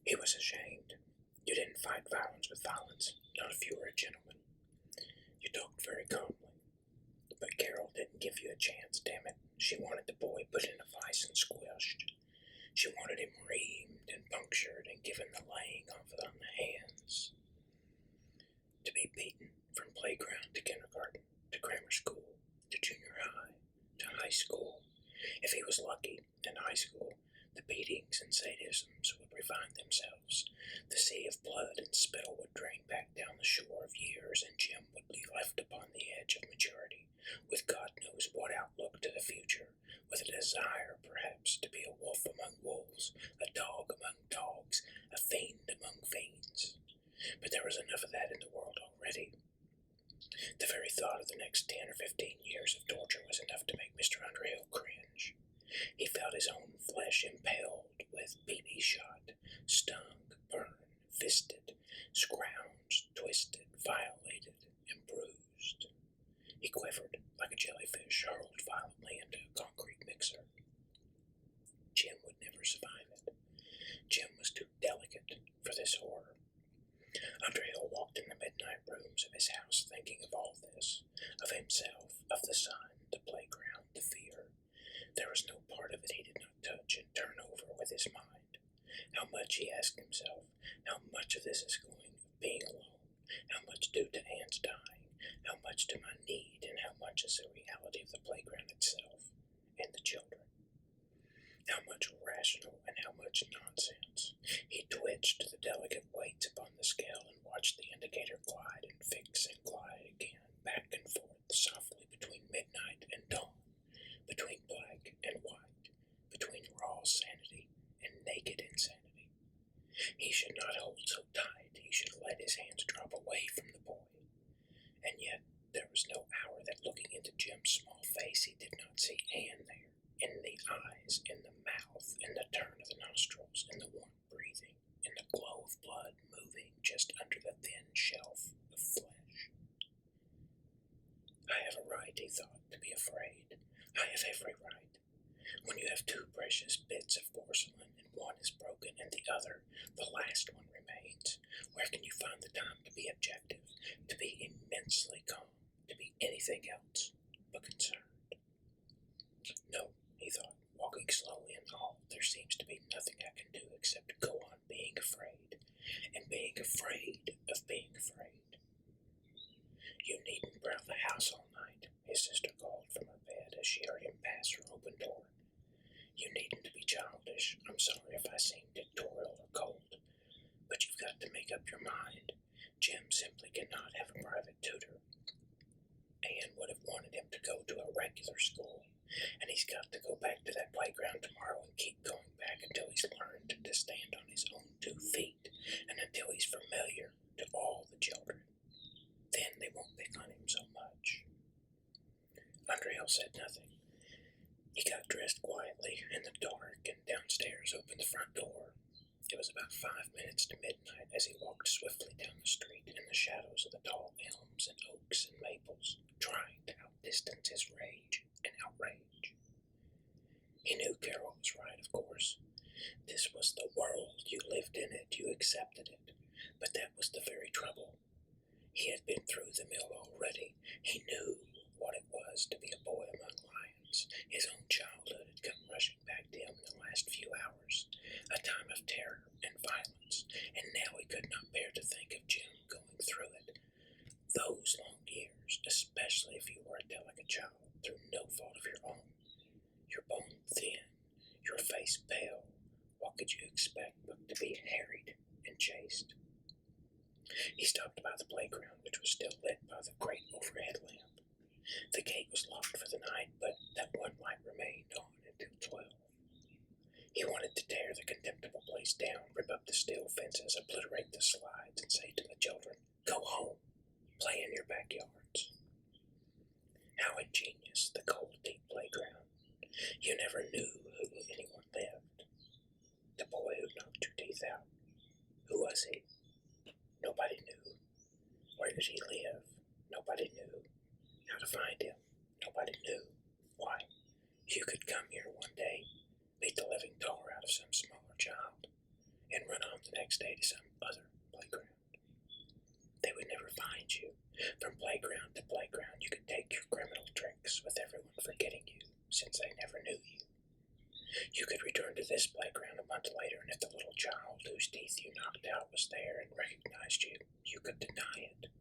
He was ashamed. You didn't fight violence with violence, not if you were a gentleman. You talked very calmly. But Carol didn't give you a chance, damn it. She wanted the boy put in a vice and squished. She wanted him reamed and punctured and given the laying off on the hands. To be beaten from playground to kindergarten, to grammar school, to junior high, to high school. If he was lucky, in high school, the beatings and sadisms would refine themselves. The sea of blood and spittle would drain back down the shore of years, and Jim would be left upon the edge of maturity, with God knows what outlook to the future, with a desire, perhaps, to be a wolf among wolves, a dog among dogs, a fiend among fiends. But there was enough of that in the world already. The very thought of the next 10 or 15 years of torture was enough to make Mr. Underhill cringe. He felt his own flesh impaled with BB shot, stung, burned, fisted, scrounged, twisted, violated, and bruised. He quivered like a jellyfish hurled violently into a concrete mixer. Jim would never survive it. Jim was too delicate for this horror. Underhill walked in the midnight rooms of his house thinking of all this, of himself, of the sun, the playground, the fear. There was no part of it he did not touch and turn over with his mind. How much, he asked himself, how much of this is going of being alone, how much due to Anne's dying, how much to my need, and how much is the reality of the playground itself and the children. How much rational and how much nonsense. He twitched the delicate weights upon the scale and watched the indicator glide and fix and glide again, back and forth, softly between midnight and dawn, between black and white, between raw sanity and naked insanity. He should not hold so tight, he should let his hands drop away from the boy. And yet there was no hour that looking into Jim's small face he did not see Anne there, in the eyes, in the mouth, in the turn of the nostrils, in the warm breathing, in the glow of blood moving just under the thin shelf of flesh. I have a right, he thought, to be afraid. I have every right. When you have two precious bits of porcelain and one is broken and the other, the last one remains, where can you find the time to be objective, to be immensely calm, to be anything else but concerned? No, he thought, walking slowly in the hall, there seems to be nothing I can do except go on being afraid, and being afraid of being afraid. You needn't prowl the house all night, his sister called from her bed as she heard him pass her open door. You needn't be childish. I'm sorry if I seem dictatorial or cold, but you've got to make up your mind. Jim simply cannot have a private tutor. Anne would have wanted him to go to a regular school, and he's got to go back to that playground tomorrow and keep going back until he's learned to stand on his own 2 feet, and until he's familiar to all the children. Then they won't pick on him so much. Underhill said nothing. He got dressed quietly in the dark and downstairs opened the front door. It was about 5 minutes to midnight as he walked swiftly down the street in the shadows of the tall elms and oaks and maples, trying to outdistance his rage and outrage. He knew Carol was right, of course. This was the world. You lived in it. You accepted it. But that was the very trouble. He had been through the mill already. He knew what it was to be a boy among lions. His own childhood had come rushing back to him in the last few hours, a time of terror and violence, and now he could not bear to think of Jim going through it. Those long years, especially if you were a delicate child, through no fault of your own. Your bone thin, your face pale. What could you expect but to be harried and chased? He stopped by the playground, which was still lit by the great overhead lamp. The gate was locked for the night, but that one light remained on until 12. He wanted to tear the contemptible place down, rip up the steel fences, obliterate the slides, and say to the children, "Go home, play in your backyards." How ingenious, the cold, deep playground. You never knew who anyone lived. The boy who knocked your teeth out. Who was he? Nobody knew. Where did he live? Nobody knew. How to find him? Nobody knew. Why, you could come here one day, beat the living tar out of some smaller child, and run on the next day to some other playground. They would never find you. From playground to playground, you could take your criminal tricks with everyone forgetting you, since they never knew you. You could return to this playground a month later, and if the little child whose teeth you knocked out was there and recognized you, you could deny it.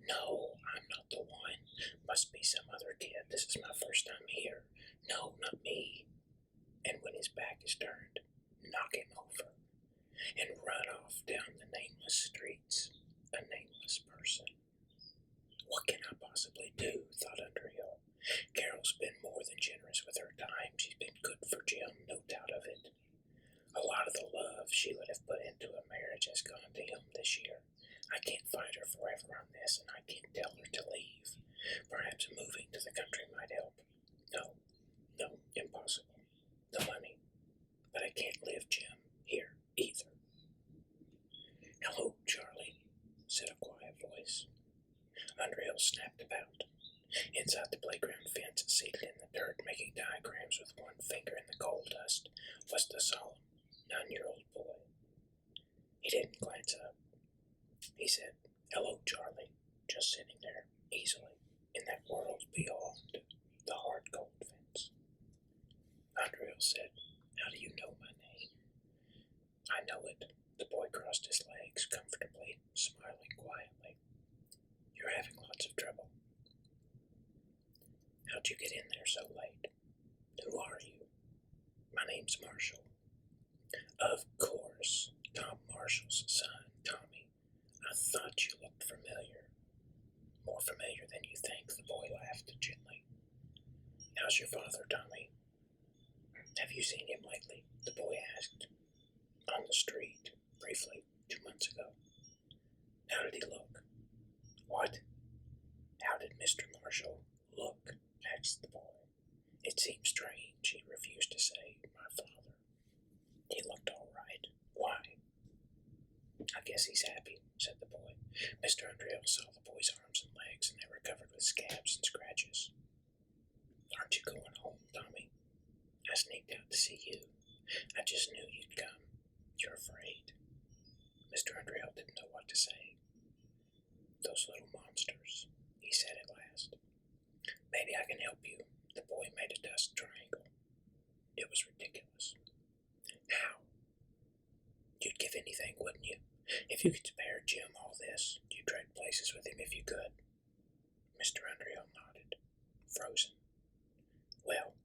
No, I'm not the one. Must be some other kid. This is my first time here. No, not me. And when his back is turned, knock him over and run off down the nameless streets, a nameless person. What can I possibly do? Thought Underhill. Carol's been more than generous with her time. She's been good for Jim, no doubt of it. A lot of the love she would have put into a marriage has gone to him this year. I can't fight her forever on this, and I can't tell her to leave. Perhaps moving to the country might help. No, impossible. The money. But I can't live, Jim, here either. Hello, Charlie, said a quiet voice. Underhill snapped about. Inside the playground fence, seated in the dirt, making diagrams with one finger in the coal dust, was the solemn 9-year-old boy. He didn't glance up. He said, "Hello, Charlie," just sitting there, easily, in that world beyond the hard cold fence. Underhill said, "How do you know my name?" "I know it." The boy crossed his legs comfortably, smiling quietly. "You're having lots of trouble." "How'd you get in there so late?" "Who are you?" "My name's Marshall." "Of course, Tom Marshall's son, Tommy. I thought you looked familiar." "More familiar than you think," the boy laughed gently. "How's your father, Tommy?" "Have you seen him lately?" the boy asked. "On the street, briefly, 2 months ago." "How did he look?" "What? How did Mr. Marshall look?" asked the boy. It seemed strange. He refused to say, "My father." "He looked all right." "Why?" "I guess he's happy," said the boy. Mr. Underhill saw the boy's arms and legs, and they were covered with scabs and scratches. "Aren't you going home, Tommy?" "I sneaked out to see you. I just knew you'd come." "You're afraid?" Mr. Underhill didn't know what to say. "Those little monsters," he said at last. "Maybe I can help you." The boy made a dust triangle. It was ridiculous. "How?" "You'd give anything, wouldn't you? If you could spare Jim all this, you'd trade places with him if you could." Mr. Underhill nodded, frozen. "Well,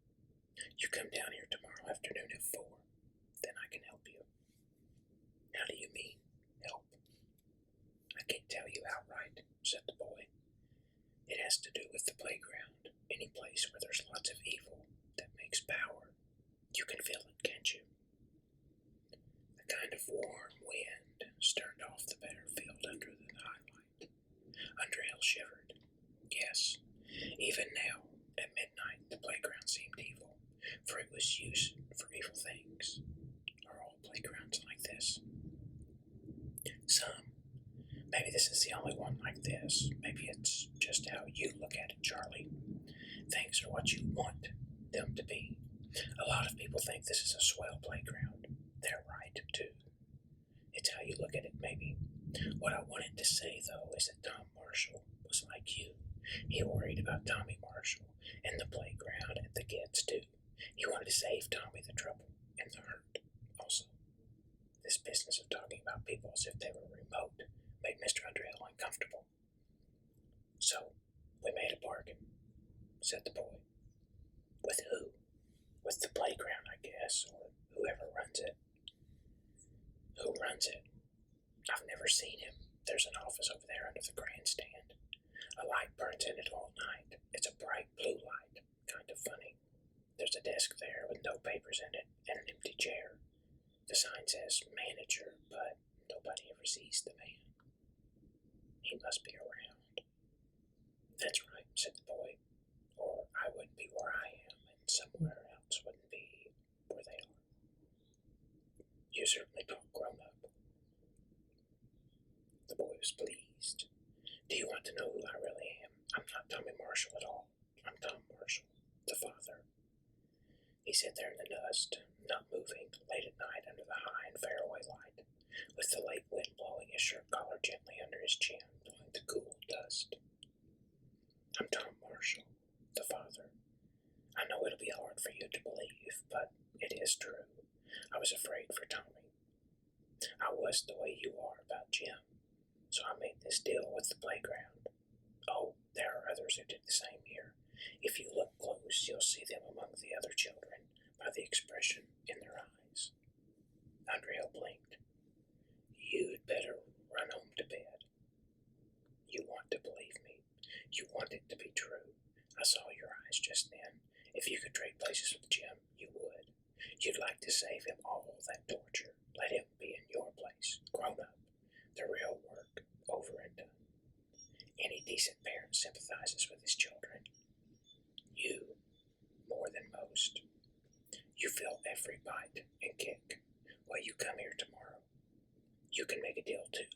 you come down here tomorrow afternoon at 4. Then I can help you." "How do you mean, help?" "I can't tell you outright," said the boy. "It has to do with the playground, any place where there's lots of evil that makes power. You can feel it, can't you?" A kind of warm wind stirred off the bare field under the highlight. Underhill shivered. Yes, even now, at midnight, the playground seemed evil, for it was used for evil things. Are all playgrounds like this? Some. Maybe this is the only one like this. Maybe it's just how you look at it, Charlie. Things are what you want them to be. A lot of people think this is a swell playground. They're right, too. It's how you look at it, maybe. What I wanted to say, though, is that Tom Marshall was like you. He worried about Tommy Marshall and the playground and the kids, too. He wanted to save Tommy the trouble and the hurt, also. This business of talking about people as if they were remote made Mr. Underhill uncomfortable. "So, we made a bargain," said the boy. "With who?" "With the playground, I guess, or whoever runs it." "Who runs it?" "I've never seen him. There's an office over there under the grandstand. A light burns in it all night. It's a bright blue light, kind of funny. There's a desk there with no papers in it and an empty chair. The sign says manager, but nobody ever sees the man. He must be around." "That's right," said the boy. "Or I wouldn't be where I am, and somewhere else wouldn't be where they are. You certainly talk grown up." The boy was pleased. "Do you want to know who I really am? I'm not Tommy Marshall at all. I'm Tom Marshall, the father." He sat there in the dust, not moving, late at night under the high and faraway light, with the late wind blowing his shirt collar gently under his chin, blowing the cool dust. I'm Tom Marshall, the father. I know it'll be hard for you to believe, but it is true. I was afraid for Tommy. I was the way you are about Jim, so I made this deal with the playground. Oh, there are others who did the same here. If you look close, you'll see them among the other children by the expression in their eyes. Andrea blinked. You'd better run home to bed. You want to believe me. You want it to be true. I saw your eyes just then. If you could trade places with Jim, you would. You'd like to save him all that torture. Let him be in your place, grown up. The real work, over and done. Any decent parent sympathizes with his children. You, more than most. You feel every bite and kick. Well, you come here tomorrow. You can make a deal too.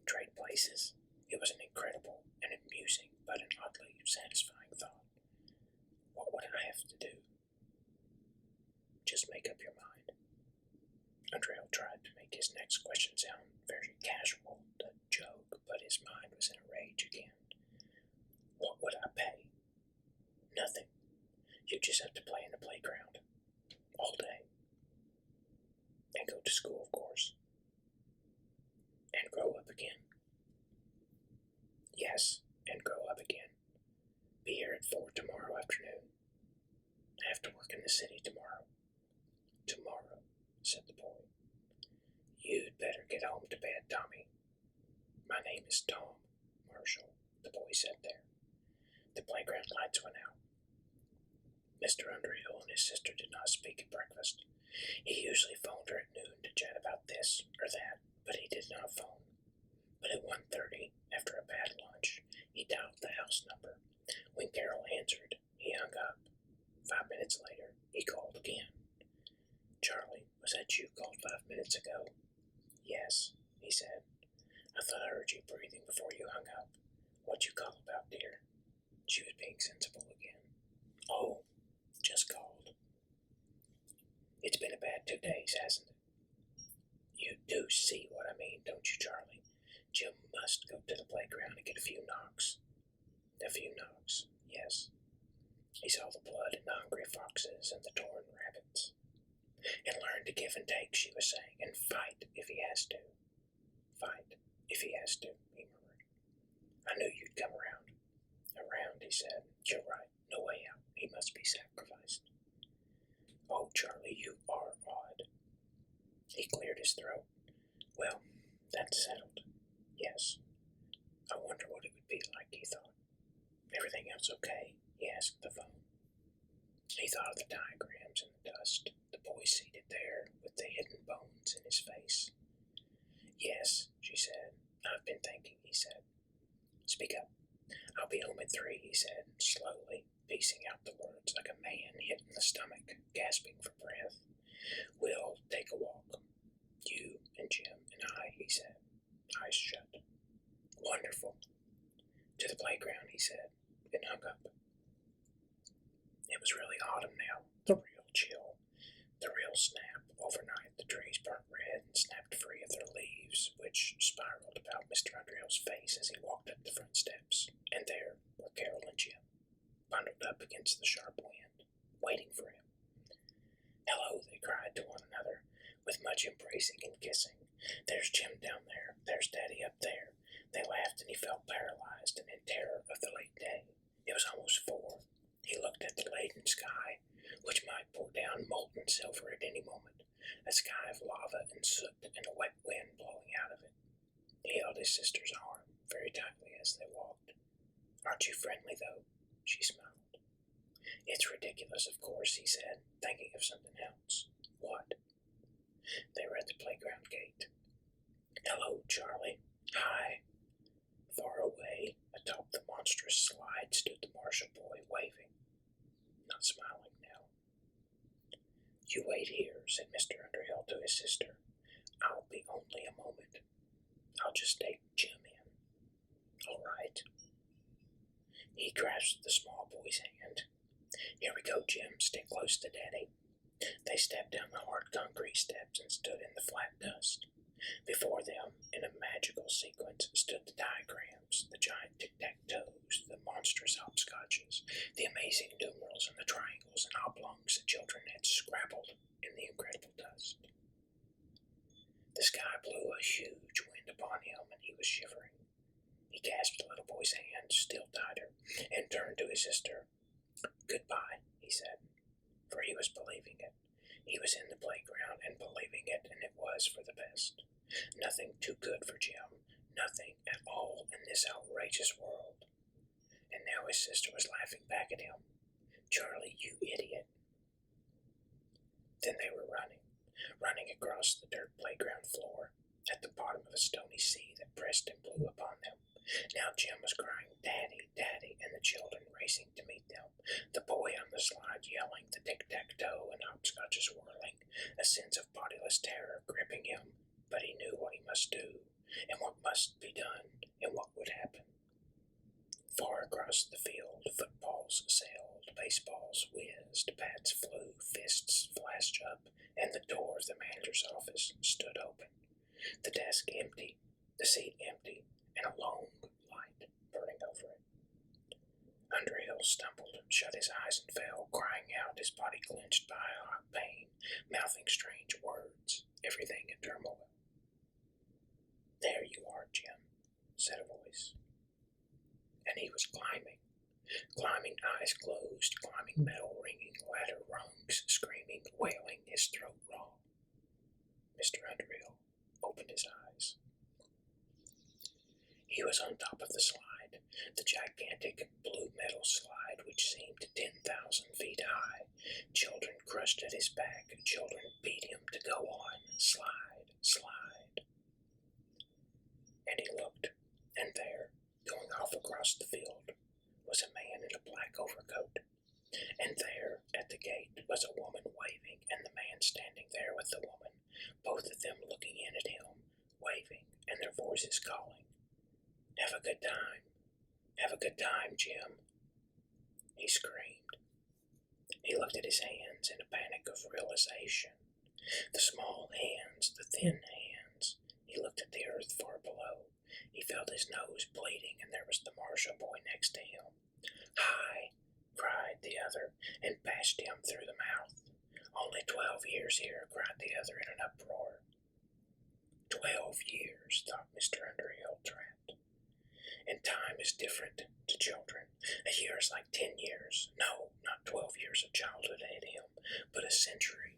Trade places. It was an incredible and amusing but an oddly satisfying thought. What would I have to do? Just make up your mind. Andrea tried to make his next question sound very casual, a joke, but his mind was in a rage again. What would I pay? Nothing. You just have to play in the playground. All day. And go to school, of course. And grow up again. Yes, and grow up again. Be here at 4 tomorrow afternoon. I have to work in the city tomorrow. Tomorrow, said the boy. You'd better get home to bed, Tommy. My name is Tom Marshall, the boy said there. The playground lights went out. Mr. Underhill and his sister did not speak at breakfast. He usually phoned her at noon to chat about this or that, but he did not phone. But at 1:30, after a bad lunch, he dialed the house number. When Carol answered, he hung up. 5 minutes later, he called again. Charlie, was that you called 5 minutes ago? Yes, he said. I thought I heard you breathing before you hung up. What'd you call about, dear? She was being sensible again. Oh, just called. It's been a bad 2 days, hasn't it? You do see what I mean, don't you, Charlie? Jim must go to the playground and get a few knocks. A few knocks, yes. He saw the blood in the hungry foxes and the torn rabbits. And learn to give and take, she was saying, and fight if he has to. Fight if he has to, he murmured. I knew you'd come around. Around, he said. You're right, no way out. He must be sacrificed. Oh, Charlie, you are odd. He cleared his throat. Well, that's settled. Yes. I wonder what it would be like, he thought. Everything else okay? He asked the phone. He thought of the diagrams in the dust, the boy seated there with the hidden bones in his face. Yes, she said. I've been thinking, he said. Speak up. I'll be home at 3, he said, slowly, piecing out the words like a man hit in the stomach, gasping for breath. We'll take a walk. You and Jim and I, he said, eyes shut. Wonderful. To the playground, he said, and hung up. It was really autumn now, the real chill, the real snap. Overnight, the trees burnt red and snapped free of their leaves, which spiraled about Mr. Underhill's face as he walked up the front steps. And there were Carol and Jim, bundled up against the sharp wind, waiting for him. Hello, they cried to one another, with much embracing and kissing. There's Jim down there. There's Daddy up there. They laughed, and he felt paralyzed and in terror of the late day. It was almost 4. He looked at the laden sky, which might pour down molten silver at any moment, a sky of lava and soot and a wet wind blowing out of it. He held his sister's arm very tightly as they walked. Aren't you friendly, though? She smiled. It's ridiculous, of course, he said, thinking of something else. What? They were at the playground gate. Hello, Charlie. Hi. Far away, atop the monstrous slide, stood the Marshall boy, waving, not smiling now. You wait here, said Mr. Underhill to his sister. I'll be only a moment. I'll just take Jim in. All right. He grasped the small boy's hand. Here we go, Jim. Stay close to Daddy. They stepped down the hard concrete steps and stood in the flat dust. Before them, in a magical sequence, stood the diagrams, the giant tic-tac-toes, the monstrous hopscotches, the amazing numerals, and the triangles and oblongs the children had scrabbled in the incredible dust. The sky blew a huge wind upon him, and he was shivering. He gasped the little boy's hand still tighter, and turned to his sister. "Goodbye," he said, for he was believing it. He was in the playground and believing it, and it was for the best. Nothing too good for Jim, nothing at all in this outrageous world. And now his sister was laughing back at him. "Charlie, you idiot." Then they were running across the dirt playground floor, at the bottom of a stony sea that pressed and blew upon them. Now Jim was crying, "Daddy, Daddy," and the children racing to meet them. The boy on the slide yelling, the tic-tac-toe and hopscotches whirling, a sense of bodiless terror gripping him, but he knew what he must do, and what must be done, and what would happen. Far across the field, footballs sailed, baseballs whizzed, bats flew, fists flashed up, and the door of the manager's office stood open. The desk empty, the seat empty, and a long light burning over it. Underhill stumbled, shut his eyes, and fell, crying out, his body clenched by a hot pain, mouthing strange words, everything in turmoil. "There you are, Jim," said a voice. And he was climbing, eyes closed, climbing metal ringing ladder rungs, screaming, wailing, his throat raw. Mr. Underhill opened his eyes. He was on top of the slide, the gigantic blue metal slide which seemed 10,000 feet high. Children crushed at his back, children beat him to go on, slide, slide. And he looked, and there, going off across the field, was a man in a black overcoat. And there, at the gate, was a woman waving, and the man standing there with the woman, both of them looking in at him, waving, and their voices calling. "Have a good time. Have a good time, Jim," he screamed. He looked at his hands in a panic of realization. The small hands, the thin hands. He looked at the earth far below. He felt his nose bleeding, and there was the Marshall boy next to him. "Hi!" cried the other, and bashed him through the mouth. "Only 12 years here," cried the other in an uproar. 12 years, thought Mr. Underhill, trapped. And time is different to children. A year is like 10 years. No, not 12 years of childhood ahead of him, but a century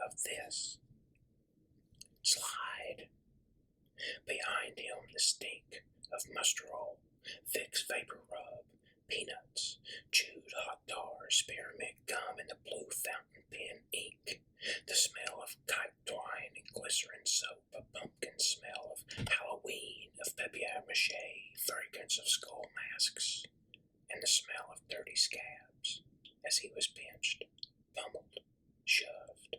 of this. Slide. Behind him, the stink of mustard oil, Vicks vapor rub, peanuts, chewed hot tar, spearmint gum, and the blue fountain pen ink. The smell of kite twine and glycerin soap, a pumpkin smell of Halloween, of papier-mâché, fragrance of skull masks, and the smell of dirty scabs as he was pinched, pummeled, shoved.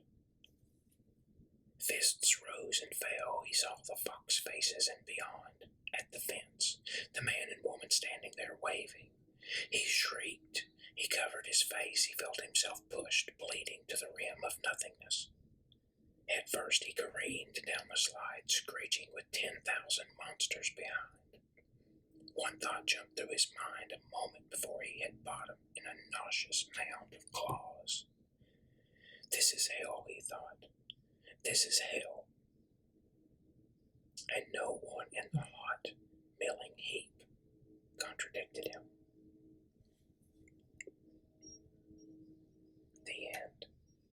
Fists rose and fell. He saw the fox faces, and beyond, at the fence, the man and woman standing there waving. He shrieked. He covered his face. He felt himself pushed, bleeding to the rim of nothingness. At first he careened down the slide, screeching with 10,000 monsters behind. One thought jumped through his mind a moment before he hit bottom in a nauseous mound of claws. "This is hell," he thought. "This is hell." And no one in the hot, milling heap contradicted